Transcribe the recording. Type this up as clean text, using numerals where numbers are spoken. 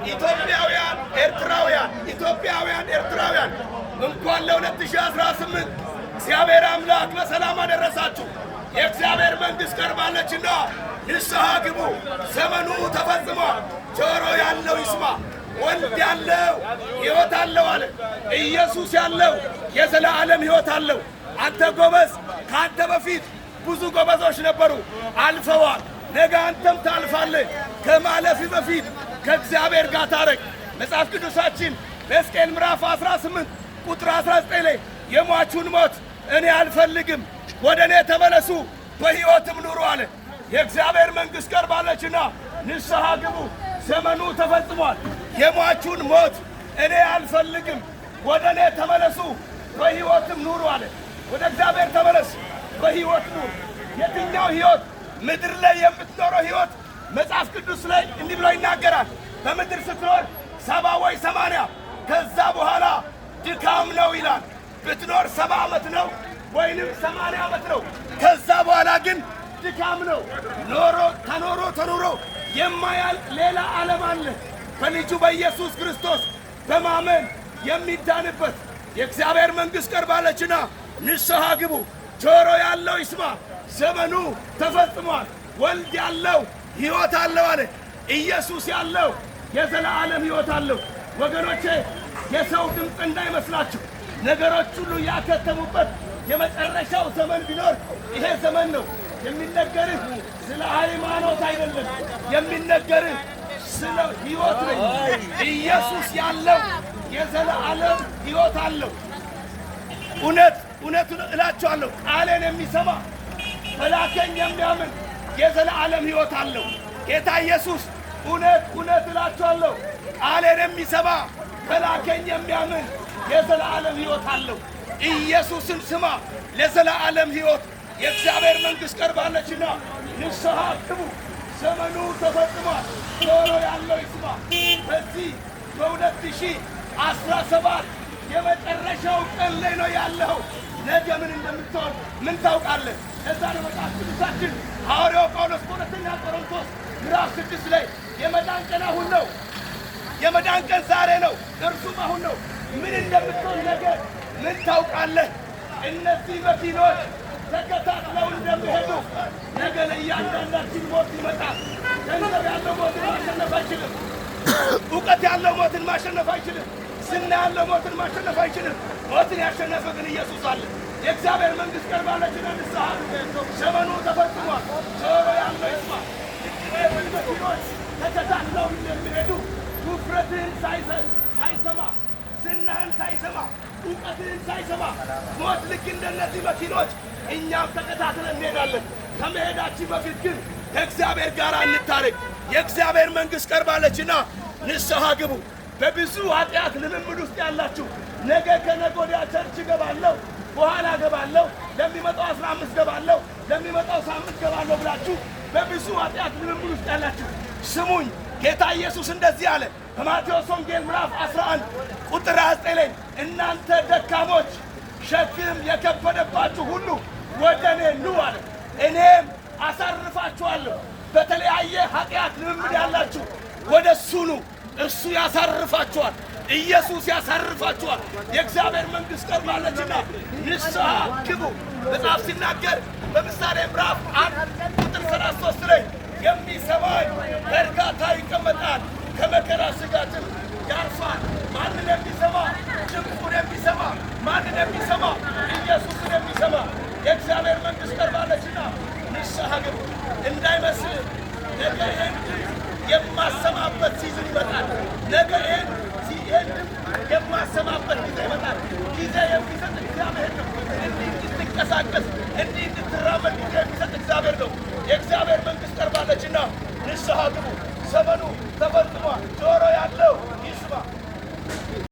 ኢትዮጵያውያን ኤርትራውያን እንኳን ለ2018 እግዚአብሔር አምላክ በሰላም አደረሳችሁ። የእግዚአብሔር መንግሥት ቀርባለችና ንስሐ ግቡ። ዘመኑ ተፈጽሟል። ጆሮ ያለው ይስማ። ወልድ ያለው ሕይወት አለው አለ። ኢየሱስ ያለው የዘላለም ሕይወት አለው። አንተ ጎበዝ፣ ከአንተ በፊት ብዙ ጎበዞች ነበሩ፣ አልፈዋል። ነገ አንተም ታልፋለህ። ከማለፊ በፊት ከእግዚአብሔር ጋር ታረቅ። መጽሐፍ ቅዱሳችን በሕዝቅኤል ምዕራፍ 18 ቁጥር 19 ላይ የሟቹን ሞት እኔ አልፈልግም፣ ወደ እኔ ተመለሱ፣ በሕይወትም ኑሩ አለ። የእግዚአብሔር መንግሥት ቀርባለችና ንስሐ ግቡ። ዘመኑ ተፈጽሟል። የሟቹን ሞት እኔ አልፈልግም፣ ወደ እኔ ተመለሱ፣ በሕይወትም ኑሩ አለ። ወደ እግዚአብሔር ተመለስ፣ በሕይወት ኑር። የትኛው ሕይወት? ምድር ላይ የምትኖረው ሕይወት መጽሐፍ ቅዱስ ላይ እንዲህ ብሎ ይናገራል። በምድር ስትኖር 70 ወይ 80 ከዛ በኋላ ድካም ነው ይላል። ብትኖር 70 ዓመት ነው ወይንም 80 ዓመት ነው። ከዛ በኋላ ግን ድካም ነው። ተኖሮ የማያልቅ ሌላ ዓለም አለ። በልጁ በኢየሱስ ክርስቶስ በማመን የሚዳንበት የእግዚአብሔር መንግሥት ቀርባለችና ንስሐ ግቡ። ጆሮ ያለው ይስማ። ዘመኑ ተፈጽሟል። ወልድ ያለው ሕይወት አለው አለ። ኢየሱስ ያለው የዘላለም ሕይወት አለው። ወገኖቼ የሰው ድምፅ እንዳይመስላችሁ። ነገሮች ሁሉ ያከተሙበት የመጨረሻው ዘመን ቢኖር ይሄ ዘመን ነው። የሚነገርህ ስለ ሃይማኖት አይደለም፣ የሚነገርህ ስለ ሕይወት ነው። ኢየሱስ ያለው የዘላለም ሕይወት አለው። እውነቱን እላችኋለሁ፣ ቃሌን የሚሰማ በላከኝ የሚያምን የዘላለም ሕይወት አለው። ጌታ ኢየሱስ እውነት እላችኋለሁ፣ ቃሌን የሚሰማ በላከኝ የሚያምን የዘላለም ሕይወት አለው። ኢየሱስን ስማ ለዘላለም ሕይወት። የእግዚአብሔር መንግሥት ቀርባለችና ንስሐ ግቡ። ዘመኑ ተፈጽሟል። ጆሮ ያለው ይስማ። በዚህ በ2017 የመጨረሻው ቀን ላይ ነው ያለው። ነገ ምን እንደምትሆን ምን ታውቃለህ? እዛ ነው መጽሐፍ ቅዱሳችን ሐዋርያው ጳውሎስ በሁለተኛ ቆሮንቶስ ምዕራፍ 6 ላይ የመዳን ቀን አሁን ነው፣ የመዳን ቀን ዛሬ ነው፣ እርሱም አሁን ነው። ምን እንደምትሆን ነገ ምን ታውቃለህ? እነዚህ መኪኖች ተከታትለው እንደሚሄዱ ነገ ለእያንዳንዳችን ሞት ይመጣል። ገንዘብ ያለው ሞትን ማሸነፍ አይችልም። እውቀት ያለው ሞትን ማሸነፍ አይችልም። ዝና ያለው ሞትን ማሸነፍ አይችልም። ሞትን ያሸነፈ ግን ኢየሱስ አለ። የእግዚአብሔር መንግሥት ቀርባለችና ንስሐ ዘመኑ ተፈጽሟል። ጆሮ ያለው ይስማ። መኪኖች ተከታትለው እንደሚሄዱ ውፍረትህን ሳይሰማ፣ ዝናህን ሳይሰማ፣ እውቀትህን ሳይሰማ ሞት ልክ እንደነዚህ መኪኖች እኛም ተከታትለን እንሄዳለን። ከመሄዳችን በፊት ግን ከእግዚአብሔር ጋር እንታረቅ። የእግዚአብሔር መንግሥት ቀርባለችና ንስሐ ግቡ። በብዙ ኃጢአት ልምምድ ውስጥ ያላችሁ ነገ ከነገ ወዲያ ቸርች እገባለሁ፣ በኋላ እገባለሁ፣ ለሚመጣው 15 እገባለሁ፣ ለሚመጣው ሳምንት እገባለሁ ብላችሁ በብዙ ኃጢአት ልምምድ ውስጥ ያላችሁ ስሙኝ። ጌታ ኢየሱስ እንደዚህ አለ በማቴዎስ ወንጌል ምዕራፍ 11 ቁጥር 29 ላይ እናንተ ደካሞች ሸክም የከበደባችሁ ሁሉ ወደ እኔ ኑ አለ፣ እኔም አሳርፋችኋለሁ። በተለያየ ኃጢአት ልምምድ ያላችሁ ወደ እሱ ኑ፣ እርሱ ያሳርፋችኋል። ኢየሱስ ያሳርፋችኋል። የእግዚአብሔር መንግሥት ቀርባለችና ንስሐ ግቡ። መጽሐፍ ሲናገር በምሳሌ ምዕራፍ 1 ቁጥር 33 ላይ የሚሰማኝ በእርጋታ ይቀመጣል፣ ከመከራ ስጋትም ያርፋል። ማንን የሚሰማ? ጭንቁን የሚሰማ። ማንን የሚሰማ? ኢየሱስን የሚሰማ። የእግዚአብሔር መንግሥት ቀርባለችና ንስሐ ግቡ። እንዳይመስል ነገ ይህን የማሰማበት ሲዝን ይመጣል። ነገ ይህን የማሰማበት ጊዜ ይመጣል። ጊዜ የሚሰጥ እግዚአብሔር ነው። እንዲህ እንድትንቀሳቀስ፣ እንዲህ እንድትራመድ ጊዜ የሚሰጥ እግዚአብሔር ነው። የእግዚአብሔር መንግሥት ቀርባለችና ንስሐ ግቡ። ዘመኑ ተፈጽሟል። ጆሮ ያለው